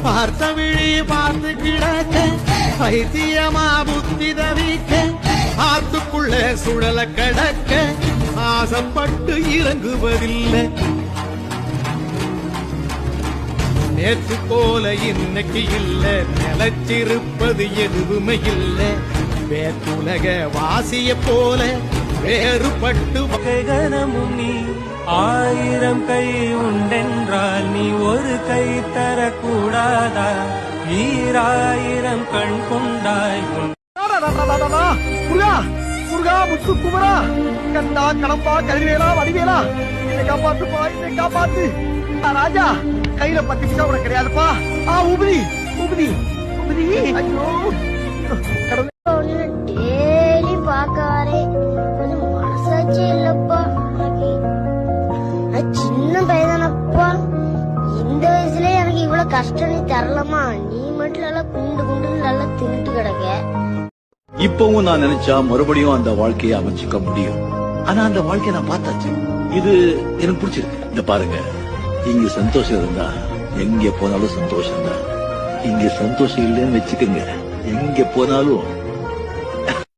பார்த்த விழி பார்த்து கிடக்க பைத்தியமா புத்தி தவிக்க ஆத்துக்குள்ள சுழல கடக்க ஆசைப்பட்டு இறங்குவதில்லை. நேற்று போல இன்னைக்கு இல்ல நிலச்சிருப்பது எதுவுமே இல்ல. வேற்றுலக வாசிய போல வேறுபட்டு கனமும் நீ 1000 கை உண்டென்றால் நீ ஒரு கை தரக்கூடாதா? 1000 கண் கொண்டாய் முருகா முருகா முத்து குமரா கண்டா கடம்பா கதிர்வேலா வடிவேலா என்னை காப்பாத்துப்பா என்னை காப்பாத்து. ராஜா கையில 10 பைசா கூட கிடையாதுப்பா. உபதி உபதி உபதி. ஐயோ டெய்லி பாக்காரே கொஞ்சம் மனசாட்சி இல்லப்பா. சின்ன பையதானப்பா, இந்த வயசுல எனக்கு இவ்வளவு கஷ்டம் நீ தரலாமா? நீ மட்டும் நல்லா குண்டு குண்டு நல்லா தின்னுட்டு கிடக்க. இப்பவும் நான் நினைச்சா மறுபடியும் அந்த வாழ்க்கையை அமைச்சுக்க முடியும். ஆனா அந்த வாழ்க்கையை நான் பார்த்தாச்சு. இது எனக்கு பிடிச்சிருக்கு. இந்த பாருங்க, இங்க சந்தோஷம் இருந்தா எங்க போனாலும் சந்தோஷம் தான். இங்க சந்தோஷம் இல்லைன்னு வச்சுக்கோங்க, எங்க போனாலும்